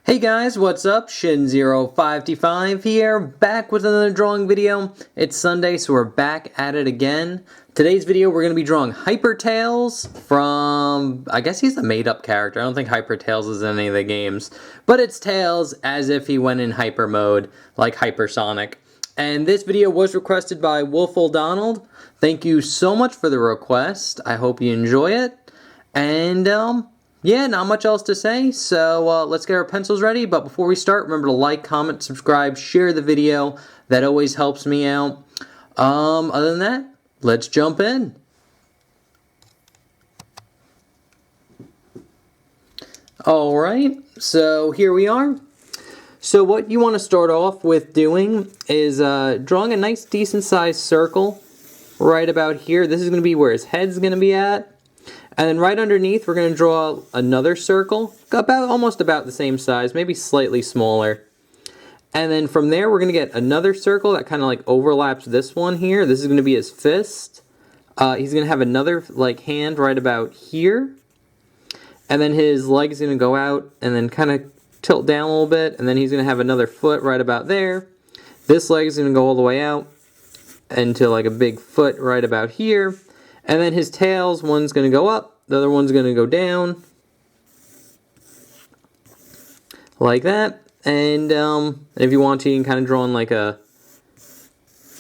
Hey guys, what's up? Shin0525 here, back with another drawing video. It's Sunday, so we're back at it again. Today's video, we're going to be drawing Hyper Tails from, I guess he's a made-up character. I don't think Hyper Tails is in any of the games. But it's Tails as if he went in hyper mode, like Hypersonic. And this video was requested by Wolf O'Donald. Thank you so much for the request. I hope you enjoy it. And, yeah, not much else to say, so let's get our pencils ready. But before we start, remember to like, comment, subscribe, share the video. That always helps me out. Other than that, let's jump in. Alright, so here we are. So what you want to start off with doing is drawing a nice decent sized circle right about here. This is going to be where his head's going to be at. And then right underneath, we're going to draw another circle, almost about the same size, maybe slightly smaller. And then from there, we're going to get another circle that kind of like overlaps this one here. This is going to be his fist. He's going to have another like hand right about here. And then his leg is going to go out and then kind of tilt down a little bit. And then he's going to have another foot right about there. This leg is going to go all the way out into like a big foot right about here. And then his tails, one's going to go up, the other one's going to go down. Like that. And if you want to, you can kind of draw in like a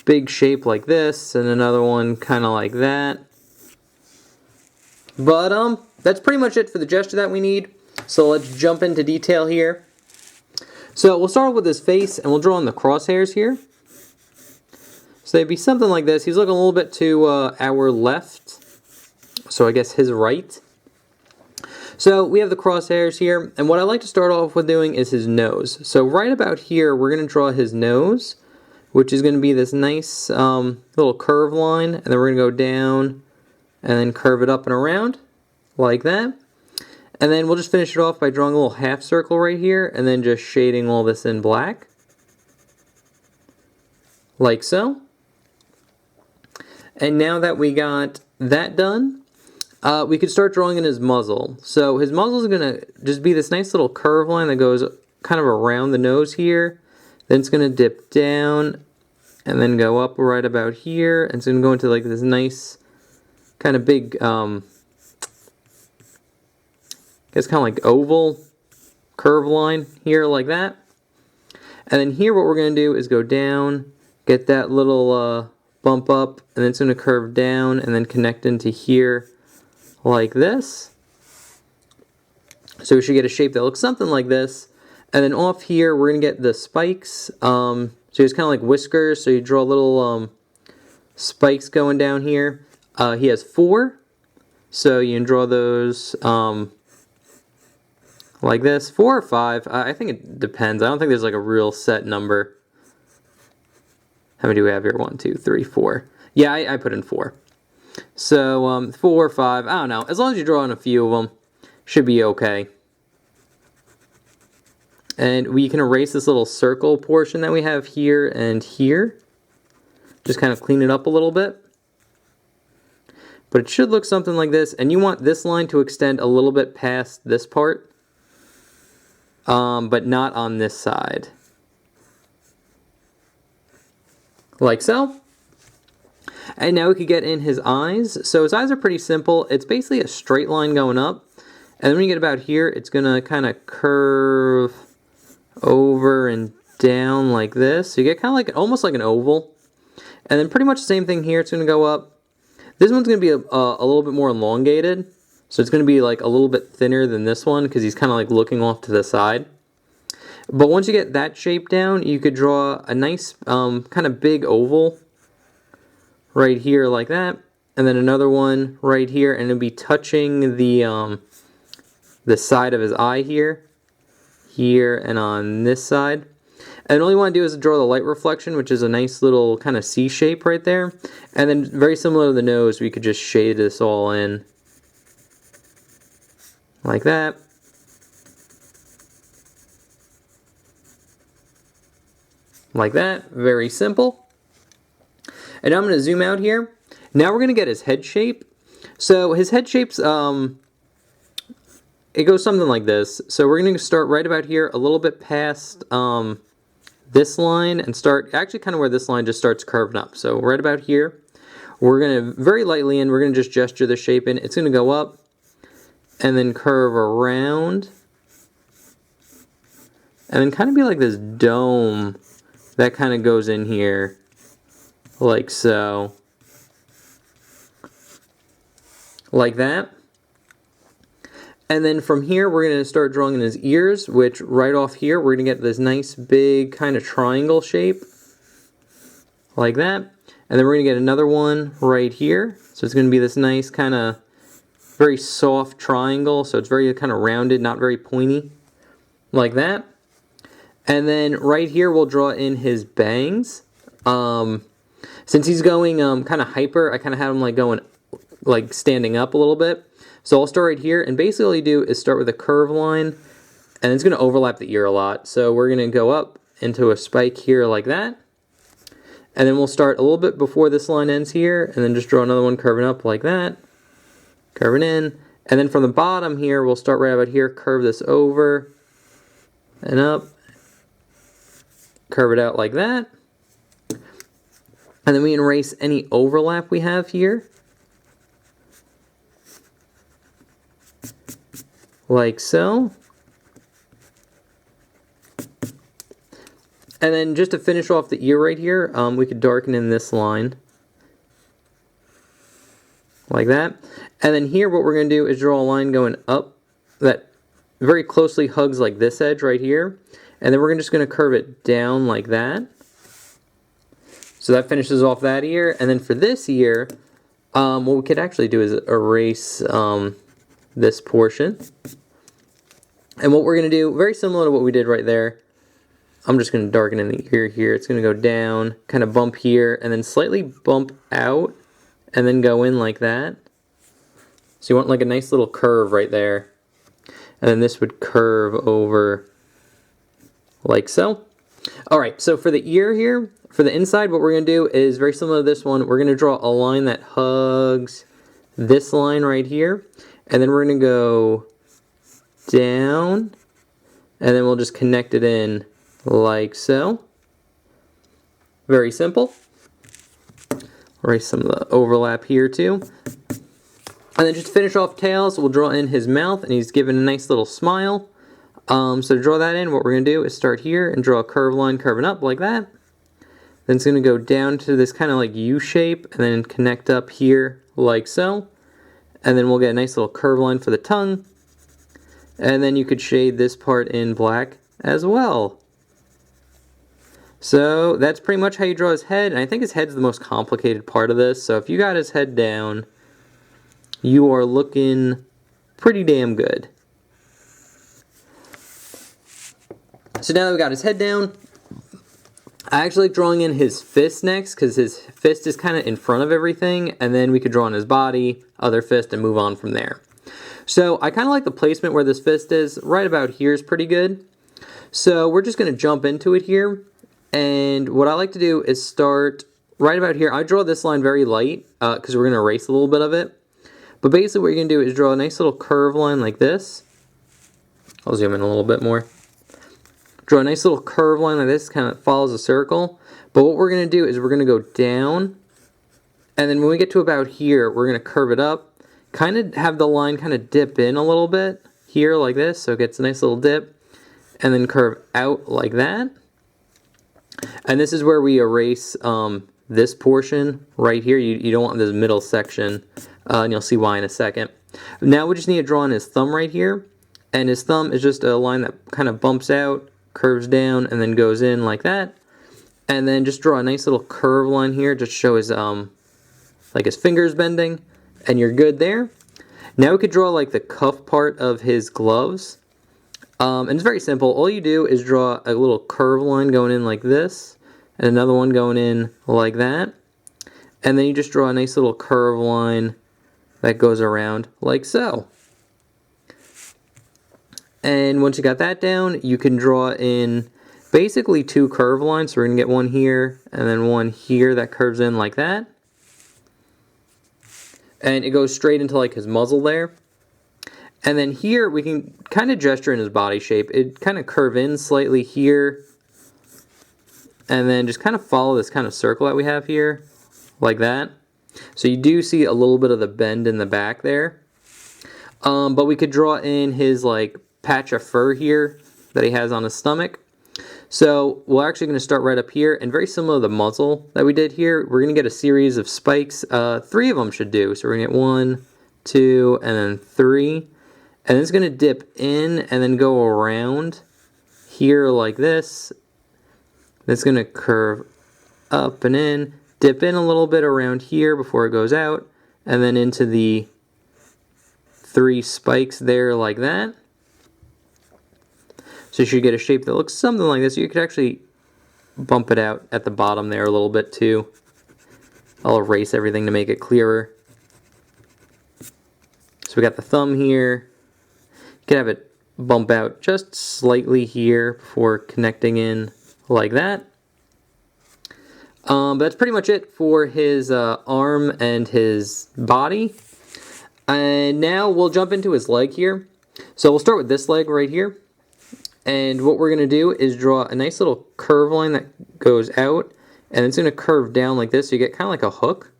big shape like this, and another one kind of like that. But that's pretty much it for the gesture that we need. So let's jump into detail here. So we'll start with his face, and we'll draw in the crosshairs here. So it'd be something like this. He's looking a little bit to our left, so I guess his right. So we have the crosshairs here, and what I like to start off with doing is his nose. So right about here, we're going to draw his nose, which is going to be this nice little curve line, and then we're going to go down and then curve it up and around like that. And then we'll just finish it off by drawing a little half circle right here, and then just shading all this in black, like so. And now that we got that done, we could start drawing in his muzzle. So his muzzle is going to just be this nice little curve line that goes kind of around the nose here. Then it's going to dip down and then go up right about here. And it's going to go into like this nice kind of big, I guess kind of like oval curve line here like that. And then here what we're going to do is go down, get that little bump up, and then it's going to curve down and then connect into here like this. So we should get a shape that looks something like this. And then off here we're going to get the spikes. So it's kind of like whiskers, so you draw little spikes going down here. He has 4, so you can draw those like this. 4 or 5, I think it depends. I don't think there's like a real set number. How many do we have here? 1, 2, 3, 4. Yeah, I put in 4. So 4 or 5, I don't know. As long as you draw in a few of them, should be okay. And we can erase this little circle portion that we have here and here. Just kind of clean it up a little bit. But it should look something like this. And you want this line to extend a little bit past this part, but not on this side. Like so. And now we could get in his eyes. So his eyes are pretty simple. It's basically a straight line going up. And then when you get about here, it's going to kind of curve over and down like this. So you get kind of like almost like an oval. And then pretty much the same thing here. It's going to go up. This one's going to be a little bit more elongated. So it's going to be like a little bit thinner than this one because he's kind of like looking off to the side. But once you get that shape down, you could draw a nice kind of big oval right here like that. And then another one right here, and it'll be touching the side of his eye here, and on this side. And all you want to do is draw the light reflection, which is a nice little kind of C shape right there. And then very similar to the nose, we could just shade this all in like that. Like that, very simple. And now I'm going to zoom out here. Now we're going to get his head shape. So his head shape's it goes something like this. So we're going to start right about here, a little bit past this line, and start actually kind of where this line just starts curving up. So right about here, we're going to very lightly in, we're going to just gesture the shape in. It's going to go up and then curve around and then kind of be like this dome that kind of goes in here like so. Like that. And then from here we're going to start drawing in his ears, which right off here we're going to get this nice big kind of triangle shape like that. And then we're going to get another one right here. So it's going to be this nice kind of very soft triangle. So it's very kind of rounded, not very pointy. Like that. And then right here we'll draw in his bangs. Since he's going kind of hyper, I kind of have him like going like standing up a little bit. So I'll start right here, and basically all you do is start with a curve line, and it's going to overlap the ear a lot. So we're going to go up into a spike here like that. And then we'll start a little bit before this line ends here, and then just draw another one curving up like that. Curving in. And then from the bottom here, we'll start right about here, curve this over and up. Curve it out like that. And then we erase any overlap we have here. Like so. And then just to finish off the ear right here, we could darken in this line. Like that. And then here what we're going to do is draw a line going up that very closely hugs like this edge right here. And then we're just going to curve it down like that. So that finishes off that ear. And then for this ear, what we could actually do is erase this portion. And what we're going to do, very similar to what we did right there, I'm just going to darken in the ear here. It's going to go down, kind of bump here, and then slightly bump out, and then go in like that. So you want like a nice little curve right there. And then this would curve over like so. Alright, so for the ear here, for the inside, what we're going to do is very similar to this one. We're going to draw a line that hugs this line right here. And then we're going to go down, and then we'll just connect it in like so. Very simple. Erase some of the overlap here too. And then just to finish off tails, we'll draw in his mouth, and he's given a nice little smile. So to draw that in, what we're going to do is start here and draw a curved line curving up like that. Then it's going to go down to this kind of like U shape, and then connect up here like so. And then we'll get a nice little curved line for the tongue. And then you could shade this part in black as well. So that's pretty much how you draw his head. And I think his head's the most complicated part of this. So if you got his head down, you are looking pretty damn good. So now that we got his head down, I actually like drawing in his fist next, because his fist is kind of in front of everything, and then we could draw on his body, other fist, and move on from there. So I kind of like the placement where this fist is. Right about here is pretty good. So we're just going to jump into it here, and what I like to do is start right about here. I draw this line very light, because we're going to erase a little bit of it. But basically what you're going to do is draw a nice little curve line like this. I'll zoom in a little bit more. Draw a nice little curve line like this, kind of follows a circle. But what we're going to do is we're going to go down, and then when we get to about here, we're going to curve it up. Kind of have the line kind of dip in a little bit here like this, so it gets a nice little dip, and then curve out like that. And this is where we erase this portion right here. You don't want this middle section, and you'll see why in a second. Now we just need to draw in his thumb right here, and his thumb is just a line that kind of bumps out, curves down, and then goes in like that. And then just draw a nice little curve line here, just show his like his fingers bending, and you're good there. Now we could draw like the cuff part of his gloves. And it's very simple. All you do is draw a little curve line going in like this, and another one going in like that. And then you just draw a nice little curve line that goes around like so. And once you got that down, you can draw in basically two curve lines. So we're going to get one here and then one here that curves in like that. And it goes straight into like his muzzle there. And then here we can kind of gesture in his body shape. It kind of curve in slightly here. And then just kind of follow this kind of circle that we have here, like that. So you do see a little bit of the bend in the back there. But we could draw in his like patch of fur here that he has on his stomach. So we're actually going to start right up here, and very similar to the muzzle that we did here, we're going to get a series of spikes. 3 of them should do. So we're going to get 1, 2, and then 3. And it's going to dip in and then go around here like this. It's going to curve up and in, dip in a little bit around here before it goes out, and then into the 3 spikes there like that. So you should get a shape that looks something like this. You could actually bump it out at the bottom there a little bit too. I'll erase everything to make it clearer. So we got the thumb here. You can have it bump out just slightly here before connecting in like that. But that's pretty much it for his arm and his body. And now we'll jump into his leg here. So we'll start with this leg right here. And what we're going to do is draw a nice little curve line that goes out, and it's going to curve down like this, so you get kind of like a hook.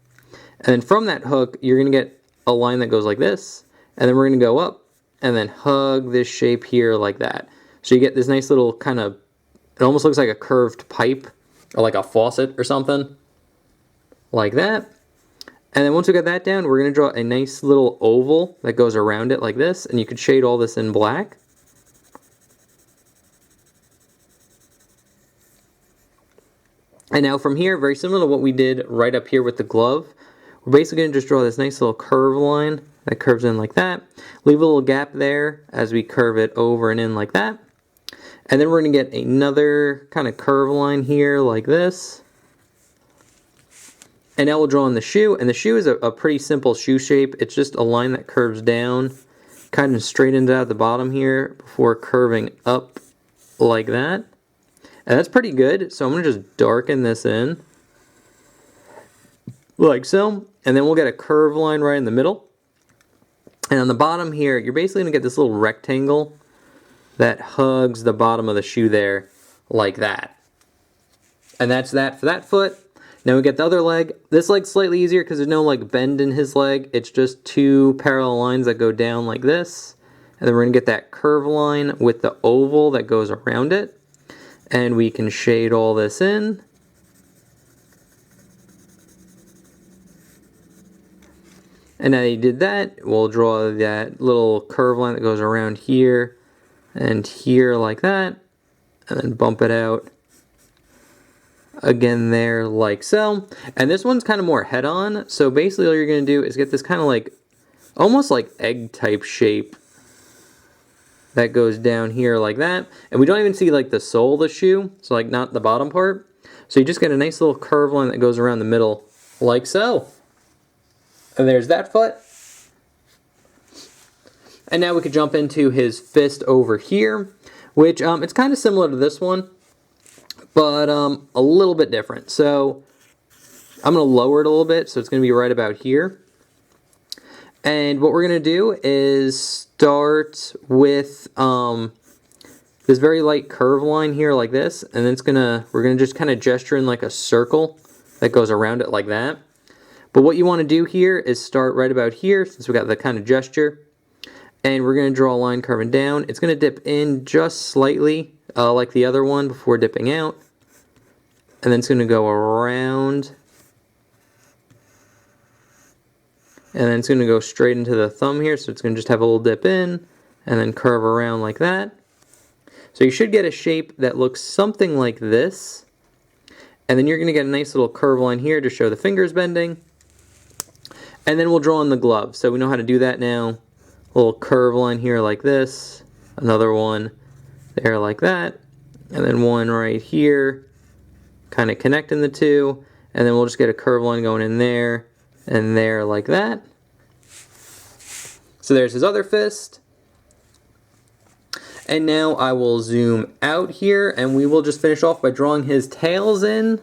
And then from that hook, you're going to get a line that goes like this, and then we're going to go up, and then hug this shape here like that. So you get this nice little kind of, it almost looks like a curved pipe, or like a faucet or something, like that. And then once we got that down, we're going to draw a nice little oval that goes around it like this, and you could shade all this in black. And now from here, very similar to what we did right up here with the glove, we're basically going to just draw this nice little curve line that curves in like that. Leave a little gap there as we curve it over and in like that. And then we're going to get another kind of curve line here like this. And now we'll draw in the shoe. And the shoe is a pretty simple shoe shape. It's just a line that curves down, kind of straightens out the bottom here before curving up like that. And that's pretty good, so I'm going to just darken this in, like so. And then we'll get a curve line right in the middle. And on the bottom here, you're basically going to get this little rectangle that hugs the bottom of the shoe there, like that. And that's that for that foot. Now we get the other leg. This leg's slightly easier because there's no like bend in his leg. It's just 2 parallel lines that go down like this. And then we're going to get that curve line with the oval that goes around it. And we can shade all this in. And now that you did that, we'll draw that little curve line that goes around here and here like that. And then bump it out again there like so. And this one's kind of more head-on. So basically all you're going to do is get this kind of like, almost like egg type shape that goes down here like that. And we don't even see like the sole of the shoe, so like not the bottom part. So you just get a nice little curve line that goes around the middle like so. And there's that foot. And now we could jump into his fist over here, which it's kind of similar to this one, but a little bit different. So I'm going to lower it a little bit, so it's going to be right about here. And what we're going to do is start with this very light curve line here like this, and then we're going to just kind of gesture in like a circle that goes around it like that. But what you want to do here is start right about here, since we got the kind of gesture, and we're going to draw a line curving down. It's going to dip in just slightly like the other one before dipping out, and then it's going to go around. And then it's going to go straight into the thumb here, so it's going to just have a little dip in, and then curve around like that. So you should get a shape that looks something like this. And then you're going to get a nice little curve line here to show the fingers bending. And then we'll draw in the glove. So we know how to do that now. A little curve line here like this. Another one there like that. And then one right here, kind of connecting the two. And then we'll just get a curve line going in there and there like that. So there's his other fist. And now I will zoom out here, and we will just finish off by drawing his tails in.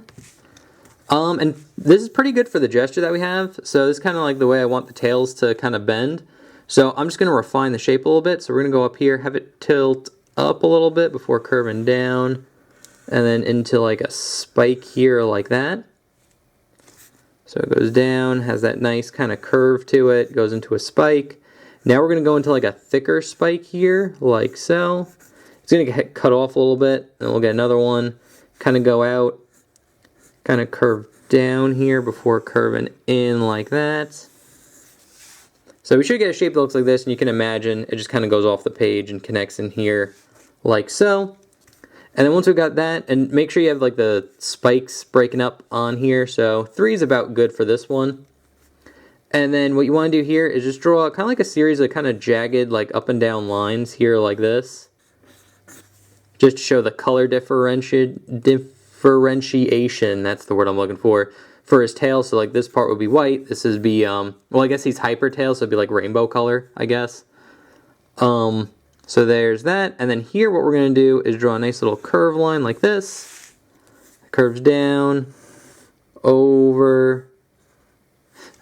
And this is pretty good for the gesture that we have. So this is kind of like the way I want the tails to kind of bend. So I'm just going to refine the shape a little bit. So we're going to go up here, have it tilt up a little bit before curving down, and then into like a spike here like that. So it goes down, has that nice kind of curve to it, goes into a spike. Now we're going to go into like a thicker spike here, like so. It's going to get cut off a little bit, and we'll get another one, kind of go out, kind of curve down here before curving in like that. So we should get a shape that looks like this, and you can imagine it just kind of goes off the page and connects in here like so. And then once we've got that, and make sure you have like the spikes breaking up on here, so 3 is about good for this one. And then what you want to do here is just draw kind of like a series of kind of jagged like up and down lines here like this. Just to show the color differentiation, that's the word I'm looking for his tail. So like this part would be white, this is be, well I guess he's hyper-tail, so it'd be like rainbow color, I guess. So there's that, and then here what we're going to do is draw a nice little curve line like this. It curves down, over.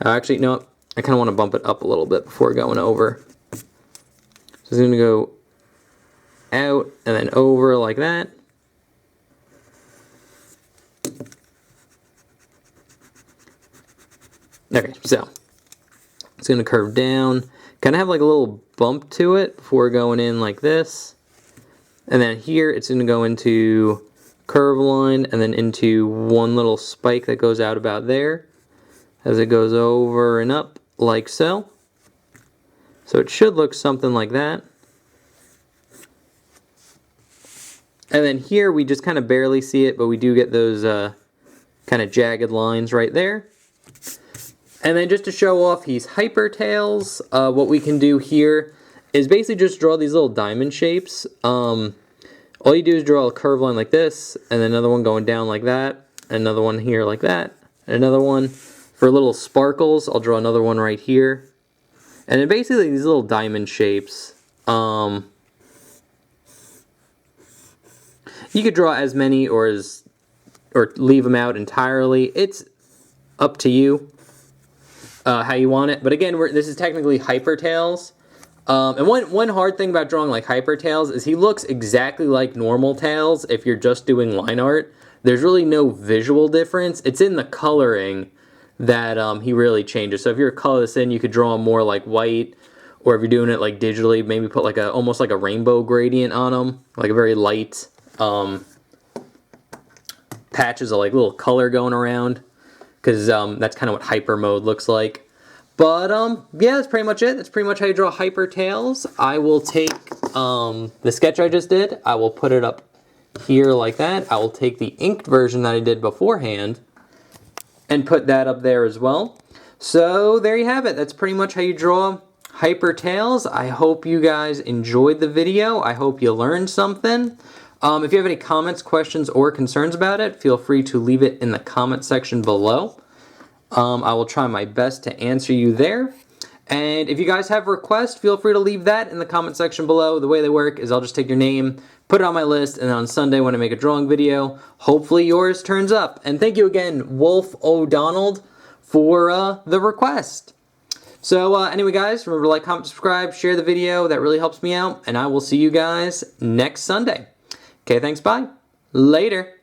Actually, no, I kind of want to bump it up a little bit before going over. So it's going to go out and then over like that. Okay, so it's going to curve down, kind of have like a little bump to it before going in like this. And then here it's going to go into curve line and then into one little spike that goes out about there as it goes over and up like so. So it should look something like that. And then here we just kind of barely see it, but we do get those kind of jagged lines right there. And then just to show off he's hyper-tails, what we can do here is basically just draw these little diamond shapes. All you do is draw a curve line like this, and then another one going down like that, and another one here like that, and another one. For little sparkles, I'll draw another one right here. And then basically these little diamond shapes. You could draw as many or leave them out entirely. It's up to you. How you want it, but again, this is technically hyper-tails. And one hard thing about drawing like hyper-tails is he looks exactly like normal tails if you're just doing line art. There's really no visual difference. It's in the coloring that he really changes. So if you're color this in, you could draw him more like white, or if you're doing it like digitally, maybe put like almost like a rainbow gradient on him, like a very light patches of like little color going around. Because that's kind of what hyper mode looks like. But yeah, that's pretty much it. That's pretty much how you draw hyper-tails. I will take the sketch I just did. I will put it up here like that. I will take the inked version that I did beforehand and put that up there as well. So there you have it. That's pretty much how you draw hyper-tails. I hope you guys enjoyed the video. I hope you learned something. If you have any comments, questions, or concerns about it, feel free to leave it in the comment section below. I will try my best to answer you there. And if you guys have requests, feel free to leave that in the comment section below. The way they work is I'll just take your name, put it on my list, and then on Sunday when I make a drawing video, hopefully yours turns up. And thank you again, Wolf O'Donnell, for the request. So anyway guys, remember to like, comment, subscribe, share the video. That really helps me out. And I will see you guys next Sunday. Okay, thanks, bye. Later.